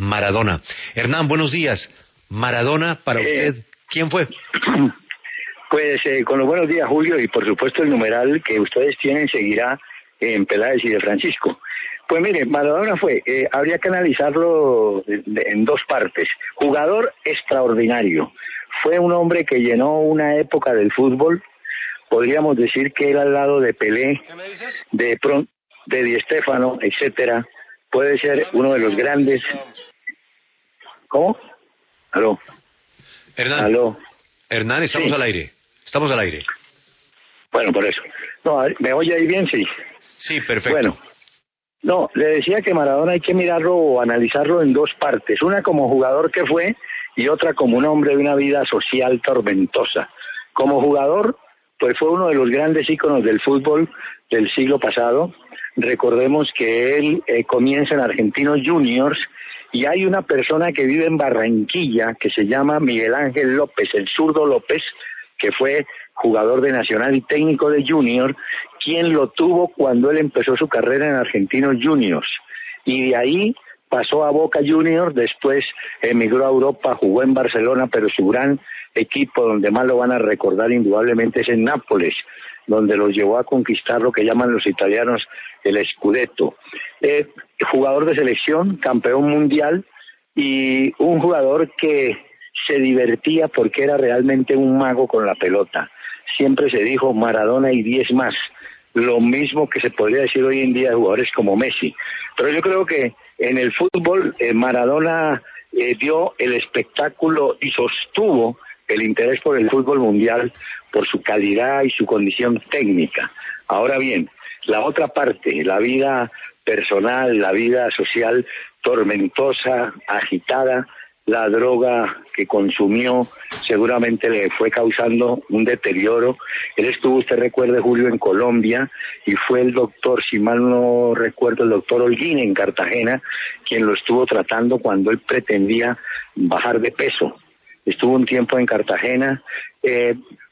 Maradona. Hernán, buenos días. Maradona, para usted, ¿quién fue? Pues con los buenos días, Julio, y por supuesto el numeral que ustedes tienen seguirá en Peláez y de Francisco. Pues mire, Maradona fue, habría que analizarlo en dos partes. Jugador extraordinario. Fue un hombre que llenó una época del fútbol. Podríamos decir que él al lado de Pelé, de Di Stéfano, etcétera, puede ser uno de los grandes. ¿Cómo? ¿Aló? Hernán. ¿Aló? Hernán, estamos al aire. Estamos al aire. Bueno, por eso. No, ¿me oye ahí bien? Sí. Sí, perfecto. Bueno, no, le decía que Maradona hay que mirarlo o analizarlo en dos partes. Una como jugador que fue y otra como un hombre de una vida social tormentosa. Como jugador, pues fue uno de los grandes íconos del fútbol del siglo pasado. Recordemos que él comienza en Argentinos Juniors y hay una persona que vive en Barranquilla que se llama Miguel Ángel López, el zurdo López, que fue jugador de Nacional y técnico de Junior, quien lo tuvo cuando él empezó su carrera en Argentinos Juniors. Y de ahí pasó a Boca Juniors, después emigró a Europa, jugó en Barcelona, pero su gran equipo donde más lo van a recordar indudablemente es en Nápoles, donde los llevó a conquistar lo que llaman los italianos el Scudetto. Jugador de selección, campeón mundial y un jugador que se divertía porque era realmente un mago con la pelota. Siempre se dijo Maradona y 10 más, lo mismo que se podría decir hoy en día de jugadores como Messi. Pero yo creo que en el fútbol Maradona dio el espectáculo y sostuvo el interés por el fútbol mundial por su calidad y su condición técnica. Ahora bien, la otra parte, la vida personal, la vida social tormentosa, agitada, la droga que consumió seguramente le fue causando un deterioro. Él estuvo, usted recuerde, Julio, en Colombia y fue el doctor, si mal no recuerdo, el doctor Holguín en Cartagena, quien lo estuvo tratando cuando él pretendía bajar de peso. Estuvo un tiempo en Cartagena.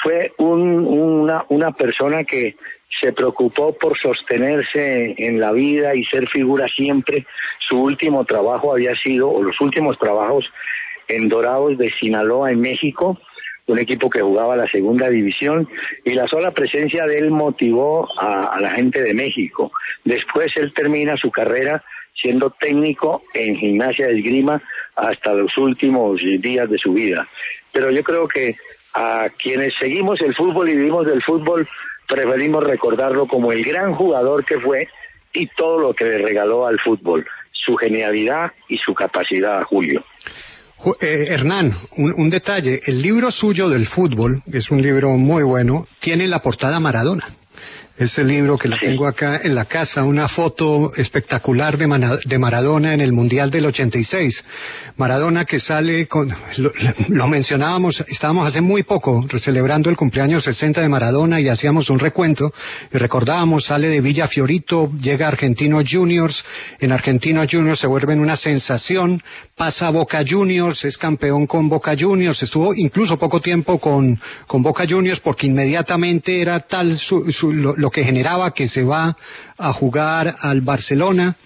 Fue una persona que se preocupó por sostenerse en la vida y ser figura siempre. Su último trabajo había sido, o los últimos trabajos, en Dorados de Sinaloa, en México, un equipo que jugaba la segunda división, y la sola presencia de él motivó a la gente de México. Después él termina su carrera siendo técnico en Gimnasia de Esgrima hasta los últimos días de su vida. Pero yo creo que a quienes seguimos el fútbol y vivimos del fútbol, preferimos recordarlo como el gran jugador que fue y todo lo que le regaló al fútbol, su genialidad y su capacidad, Julio. Hernán, un detalle, el libro suyo del fútbol, es un libro muy bueno, tiene la portada Maradona. Ese libro que la tengo acá en la casa, una foto espectacular de Maradona en el Mundial del 86. Maradona que sale con, lo mencionábamos, estábamos hace muy poco celebrando el cumpleaños 60 de Maradona y hacíamos un recuento y recordábamos, sale de Villa Fiorito, llega a Argentinos Juniors, en Argentinos Juniors se vuelven una sensación, pasa a Boca Juniors, es campeón con Boca Juniors, estuvo incluso poco tiempo con Boca Juniors porque inmediatamente era tal lo que generaba que se va a jugar al Barcelona.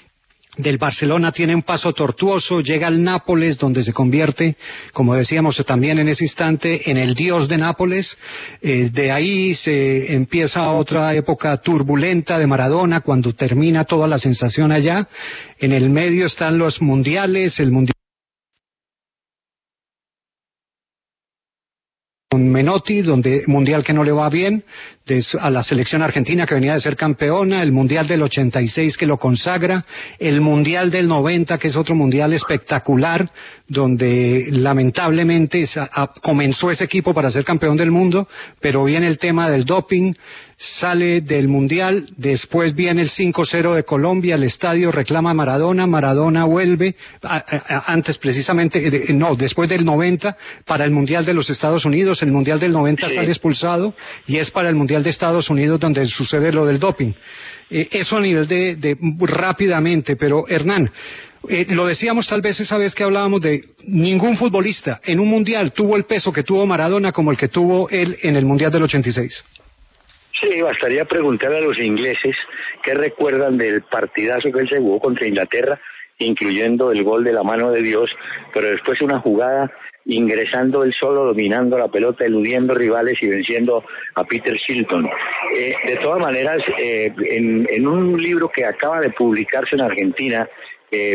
Del Barcelona tiene un paso tortuoso, llega al Nápoles, donde se convierte, como decíamos también en ese instante, en el dios de Nápoles. De ahí se empieza otra época turbulenta de Maradona, cuando termina toda la sensación allá. En el medio están los mundiales, el mundial con Menotti, donde mundial que no le va bien, a la selección argentina que venía de ser campeona, el mundial del 86 que lo consagra, el mundial del 90 que es otro mundial espectacular, donde lamentablemente comenzó ese equipo para ser campeón del mundo, pero viene el tema del doping, sale del mundial, después viene el 5-0 de Colombia, el estadio reclama a Maradona, Maradona vuelve, antes precisamente, después del 90, para el mundial de los Estados Unidos, el mundial del 90 sale expulsado, y es para el mundial de Estados Unidos donde sucede lo del doping. Eso a nivel de rápidamente, pero Hernán, lo decíamos tal vez esa vez que hablábamos de ningún futbolista en un mundial tuvo el peso que tuvo Maradona como el que tuvo él en el mundial del 86. Sí, bastaría preguntar a los ingleses qué recuerdan del partidazo que él se jugó contra Inglaterra incluyendo el gol de la mano de Dios, pero después una jugada ingresando él solo, dominando la pelota, eludiendo rivales y venciendo a Peter Shilton. De todas maneras, en un libro que acaba de publicarse en Argentina,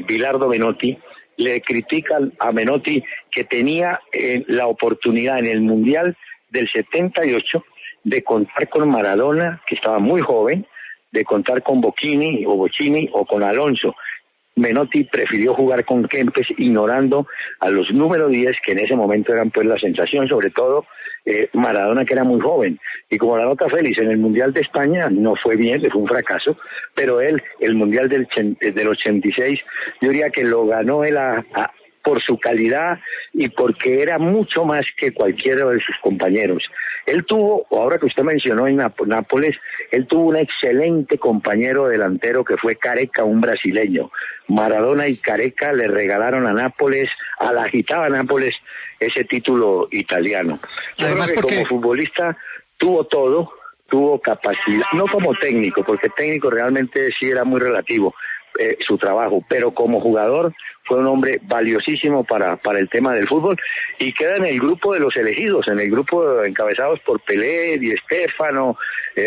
Bilardo Menotti le critican a Menotti que tenía la oportunidad en el Mundial del 78 de contar con Maradona, que estaba muy joven, de contar con Bocchini o con Alonso. Menotti prefirió jugar con Kempes, ignorando a los número 10, que en ese momento eran pues la sensación, sobre todo Maradona, que era muy joven. Y como la nota Félix, en el Mundial de España no fue bien, fue un fracaso, pero él, el Mundial del 86, yo diría que lo ganó él por su calidad y porque era mucho más que cualquiera de sus compañeros. Él tuvo, ahora que usted mencionó en Nápoles, él tuvo un excelente compañero delantero que fue Careca, un brasileño. Maradona y Careca le regalaron a Nápoles, a la agitada Nápoles, ese título italiano. Yo Además, creo que como futbolista tuvo todo, tuvo capacidad, no como técnico, porque técnico realmente sí era muy relativo su trabajo, pero como jugador fue un hombre valiosísimo para el tema del fútbol y queda en el grupo de los elegidos, en el grupo encabezados por Pelé, Di Stéfano,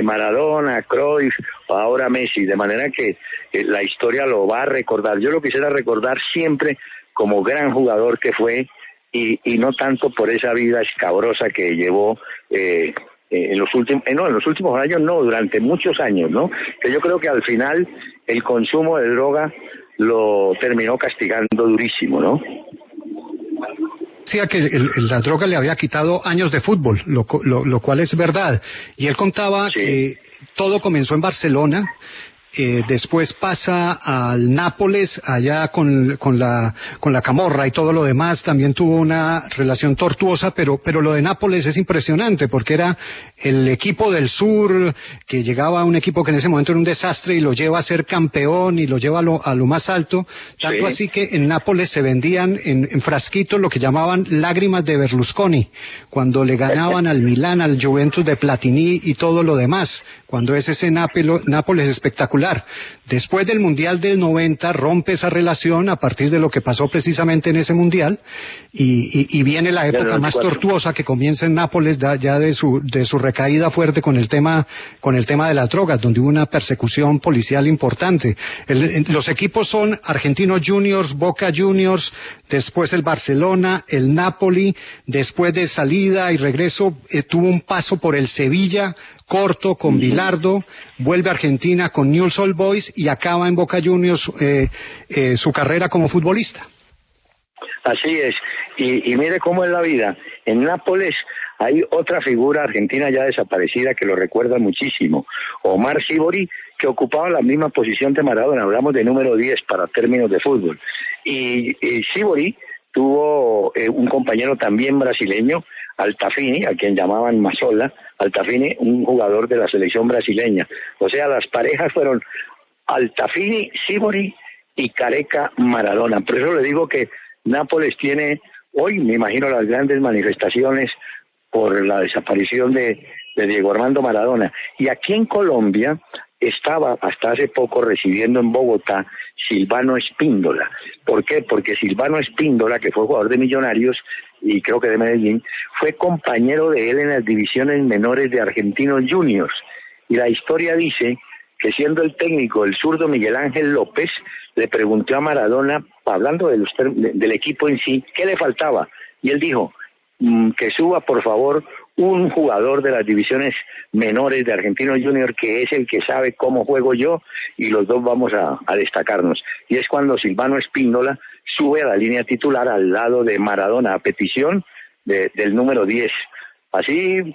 Maradona, Cruyff, ahora Messi, de manera que la historia lo va a recordar. Yo lo quisiera recordar siempre como gran jugador que fue y no tanto por esa vida escabrosa que llevó en los últimos años, durante muchos años, ¿no? Que yo creo que al final el consumo de droga lo terminó castigando durísimo, ¿no? Decía que la droga le había quitado años de fútbol, lo cual es verdad. Y él contaba que todo comenzó en Barcelona. Después pasa al Nápoles, allá con la camorra y todo lo demás. También tuvo una relación tortuosa, pero lo de Nápoles es impresionante porque era el equipo del sur, que llegaba a un equipo que en ese momento era un desastre y lo lleva a ser campeón y lo lleva a lo más alto, tanto así que en Nápoles se vendían en frasquitos lo que llamaban lágrimas de Berlusconi, cuando le ganaban al Milán, al Juventus de Platini y todo lo demás, cuando es ese Nápoles espectacular. Después del Mundial del 90 rompe esa relación a partir de lo que pasó precisamente en ese Mundial y viene la época más tortuosa que comienza en Nápoles ya de su recaída fuerte con el tema de las drogas, donde hubo una persecución policial importante. Los equipos son Argentinos Juniors, Boca Juniors, después el Barcelona, el Napoli, después de salida y regreso tuvo un paso por el Sevilla corto con Bilardo, vuelve a Argentina con Newell's Old Boys y acaba en Boca Juniors su carrera como futbolista. Así es, y mire cómo es la vida. En Nápoles hay otra figura argentina ya desaparecida que lo recuerda muchísimo, Omar Sívori, que ocupaba la misma posición de Maradona, hablamos de número 10 para términos de fútbol. Y Sívori tuvo un compañero también brasileño, Altafini, a quien llamaban Mazola, Altafini, un jugador de la selección brasileña. O sea, las parejas fueron Altafini, Sívori y Careca, Maradona. Por eso le digo que Nápoles tiene hoy, me imagino, las grandes manifestaciones por la desaparición de Diego Armando Maradona. Y aquí en Colombia estaba hasta hace poco residiendo en Bogotá Silvano Espíndola. ¿Por qué? Porque Silvano Espíndola, que fue jugador de Millonarios y creo que de Medellín, fue compañero de él en las divisiones menores de Argentinos Juniors. Y la historia dice que siendo el técnico el zurdo Miguel Ángel López, le preguntó a Maradona, hablando del equipo en sí, ¿qué le faltaba? Y él dijo, que suba por favor un jugador de las divisiones menores de Argentinos Juniors, que es el que sabe cómo juego yo, y los dos vamos a destacarnos. Y es cuando Silvano Espíndola sube a la línea titular al lado de Maradona, a petición del número 10. Así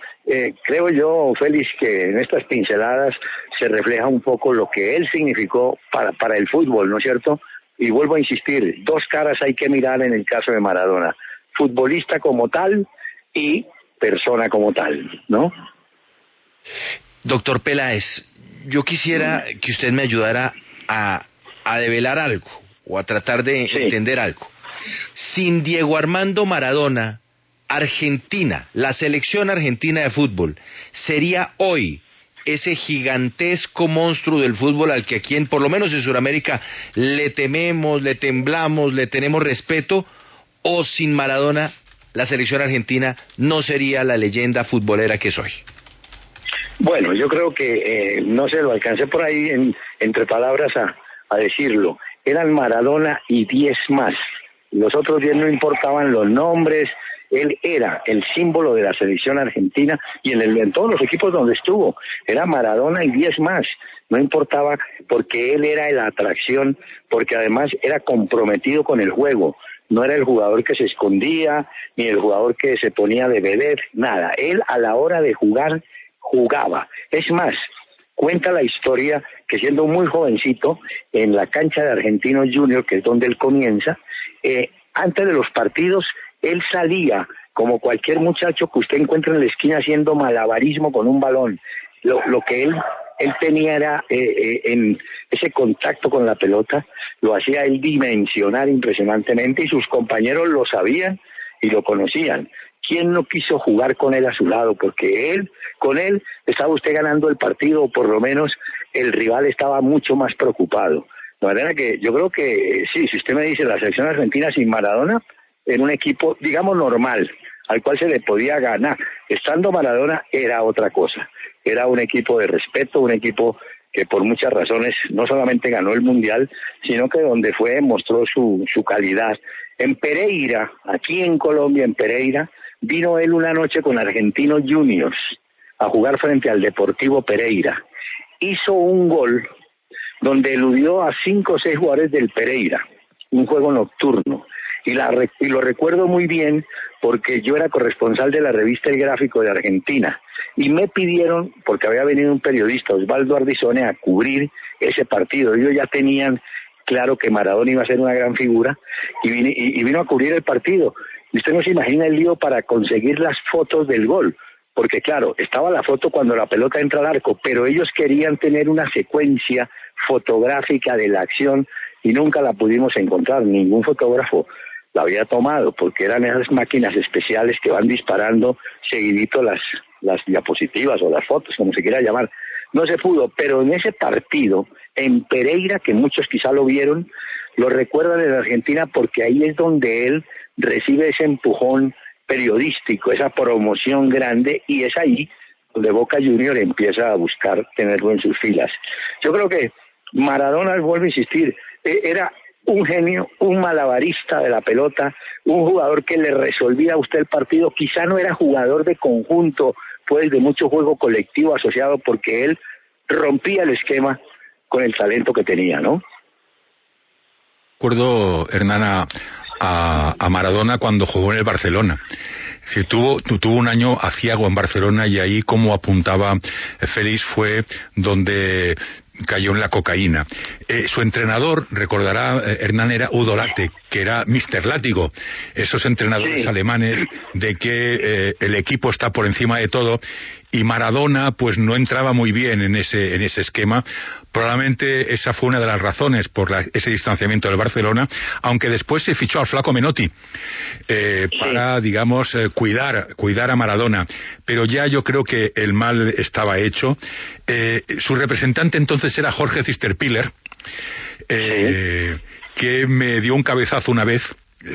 creo yo, Félix, que en estas pinceladas se refleja un poco lo que él significó para el fútbol, ¿no es cierto? Y vuelvo a insistir, dos caras hay que mirar en el caso de Maradona, futbolista como tal y persona como tal, ¿no? Doctor Peláez, yo quisiera que usted me ayudara a develar algo o a tratar de entender algo. Sin Diego Armando Maradona, Argentina, la selección argentina de fútbol, sería hoy ese gigantesco monstruo del fútbol al que aquí, por lo menos en Sudamérica, le tememos, le temblamos, le tenemos respeto, o sin Maradona la selección argentina no sería la leyenda futbolera que es hoy? Bueno, yo creo que, no sé, lo alcancé por ahí entre palabras a decirlo. Eran Maradona y 10 más. Los otros 10 no importaban los nombres. Él era el símbolo de la selección argentina y en todos los equipos donde estuvo. Era Maradona y 10 más. No importaba, porque él era la atracción, porque además era comprometido con el juego. No era el jugador que se escondía, ni el jugador que se ponía de beber, nada. Él a la hora de jugar, jugaba. Es más, cuenta la historia que siendo muy jovencito, en la cancha de Argentinos Juniors, que es donde él comienza, antes de los partidos, él salía como cualquier muchacho que usted encuentra en la esquina haciendo malabarismo con un balón. Lo que él tenía era en ese contacto con la pelota, lo hacía él dimensionar impresionantemente y sus compañeros lo sabían y lo conocían. ¿Quién no quiso jugar con él a su lado? Porque con él estaba usted ganando el partido, o por lo menos el rival estaba mucho más preocupado. De manera que yo creo que sí, si usted me dice la selección argentina sin Maradona, en un equipo, digamos, normal, al cual se le podía ganar. Estando Maradona era otra cosa. Era un equipo de respeto, un equipo que por muchas razones no solamente ganó el Mundial, sino que donde fue mostró su calidad. En Pereira, aquí en Colombia, en Pereira, vino él una noche con Argentinos Juniors a jugar frente al Deportivo Pereira. Hizo un gol donde eludió a 5 o 6 jugadores del Pereira, un juego nocturno. Y lo recuerdo muy bien porque yo era corresponsal de la revista El Gráfico de Argentina y me pidieron, porque había venido un periodista, Osvaldo Ardizone, a cubrir ese partido. Ellos ya tenían claro que Maradona iba a ser una gran figura y vino a cubrir el partido. Y usted no se imagina el lío para conseguir las fotos del gol, porque claro, estaba la foto cuando la pelota entra al arco, pero ellos querían tener una secuencia fotográfica de la acción y nunca la pudimos encontrar. Ningún fotógrafo la había tomado, porque eran esas máquinas especiales que van disparando seguidito las diapositivas o las fotos, como se quiera llamar. No se pudo, pero en ese partido, en Pereira, que muchos quizá lo vieron, lo recuerdan en Argentina porque ahí es donde él recibe ese empujón periodístico, esa promoción grande, y es ahí donde Boca Juniors empieza a buscar tenerlo en sus filas. Yo creo que Maradona, vuelvo a insistir, era un genio, un malabarista de la pelota, un jugador que le resolvía a usted el partido. Quizá no era jugador de conjunto, pues de mucho juego colectivo asociado, porque él rompía el esquema con el talento que tenía, ¿no? Recuerdo, Hernán, a Maradona cuando jugó en el Barcelona. Si tuvo un año aciago en Barcelona y ahí, como apuntaba Félix, fue donde cayó en la cocaína. Su entrenador, recordará Hernán, era Udo Lattek, que era Mr. Látigo. Esos entrenadores alemanes de que el equipo está por encima de todo, y Maradona pues no entraba muy bien en ese esquema. Probablemente esa fue una de las razones por ese distanciamiento del Barcelona, aunque después se fichó al flaco Menotti para, digamos, cuidar a Maradona. Pero ya yo creo que el mal estaba hecho. Su representante entonces era Jorge Zisterpiller, que me dio un cabezazo una vez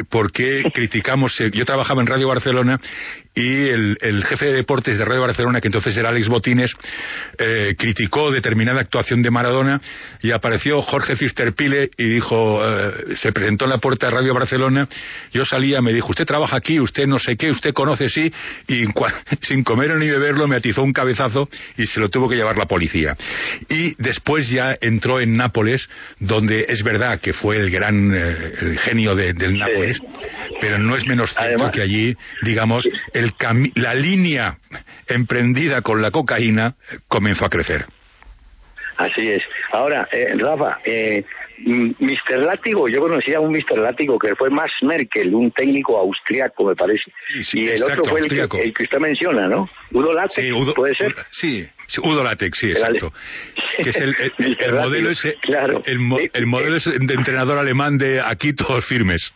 porque criticamos, yo trabajaba en Radio Barcelona y el jefe de deportes de Radio Barcelona, que entonces era Alex Botines, criticó determinada actuación de Maradona, y apareció Jorge Zisterpille y dijo, se presentó en la puerta de Radio Barcelona, yo salía, me dijo, usted trabaja aquí, usted no sé qué, usted conoce, sí, y sin comer ni beberlo me atizó un cabezazo y se lo tuvo que llevar la policía. Y después ya entró en Nápoles, donde es verdad que fue el gran el genio del Nápoles, pero no es menos cierto además que allí, digamos, la línea emprendida con la cocaína comenzó a crecer. Así es. Ahora, Rafa, Mr. Látigo, yo conocía a un Mr. Látigo que fue Max Merkel, un técnico austriaco, me parece. Sí, y el exacto, otro fue el que usted menciona, ¿no? Udo Lattek, sí, ¿puede ser? Sí, Udo Lattek, sí, exacto. Que es el modelo ese, claro. El modelo ese de entrenador alemán de aquí todos firmes.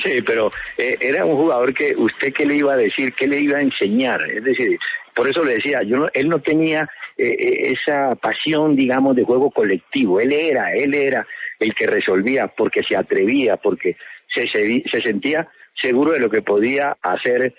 Sí, pero era un jugador que usted qué le iba a decir, qué le iba a enseñar, es decir, por eso le decía, él no tenía esa pasión, digamos, de juego colectivo, él era el que resolvía, porque se atrevía, porque se sentía seguro de lo que podía hacer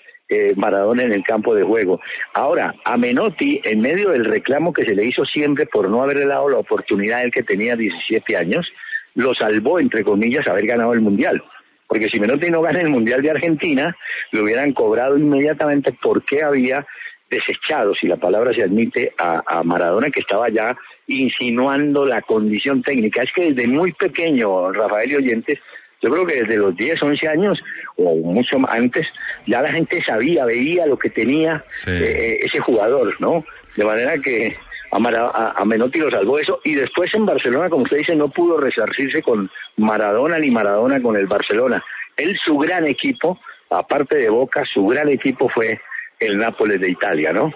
Maradona en el campo de juego. Ahora, a Menotti, en medio del reclamo que se le hizo siempre por no haberle dado la oportunidad a él que tenía 17 años, lo salvó, entre comillas, haber ganado el Mundial. Porque si Menotti no gana el Mundial de Argentina, lo hubieran cobrado inmediatamente porque había desechado, si la palabra se admite, a Maradona, que estaba ya insinuando la condición técnica. Es que desde muy pequeño, Rafael y oyentes, yo creo que desde los 10, 11 años, o mucho antes, ya la gente sabía, veía lo que tenía ese jugador, ¿no? De manera que a Menotti lo salvó eso, y después en Barcelona, como usted dice, no pudo resarcirse con Maradona, ni Maradona con el Barcelona. Él, su gran equipo, aparte de Boca, su gran equipo fue el Nápoles de Italia, ¿no?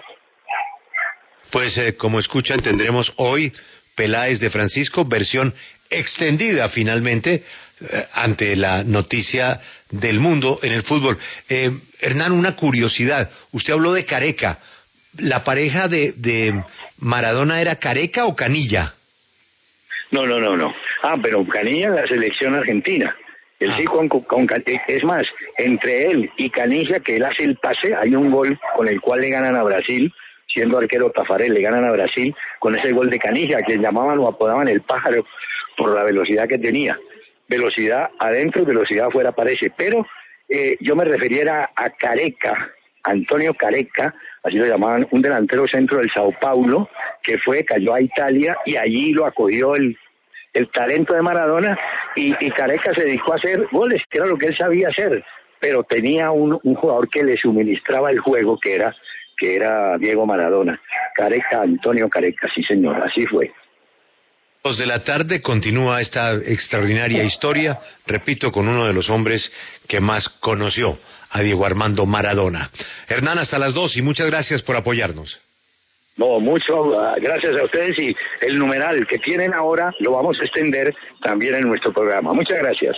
Pues como escuchan, tendremos hoy Peláez de Francisco, versión extendida finalmente, ante la noticia del mundo en el fútbol. Hernán, una curiosidad, usted habló de Careca. ¿La pareja de Maradona era Careca o Canilla? No. Pero Canilla en la selección argentina. Él sí es más, entre él y Canilla, que él hace el pase, hay un gol con el cual le ganan a Brasil, siendo arquero Tafarel, le ganan a Brasil con ese gol de Canilla, que llamaban o apodaban el pájaro por la velocidad que tenía. Velocidad adentro y velocidad afuera parece, pero yo me refiriera a Careca, Antonio Careca, así lo llamaban, un delantero centro del Sao Paulo, que cayó a Italia y allí lo acogió el talento de Maradona, y Careca se dedicó a hacer goles, que era lo que él sabía hacer, pero tenía un jugador que le suministraba el juego, que era Diego Maradona. Careca, Antonio Careca, sí señor, así fue. 2 de la tarde continúa esta extraordinaria historia, repito, con uno de los hombres que más conoció a Diego Armando Maradona. Hernán, hasta las 2 y muchas gracias por apoyarnos. No, gracias a ustedes, y el numeral que tienen ahora lo vamos a extender también en nuestro programa. Muchas gracias.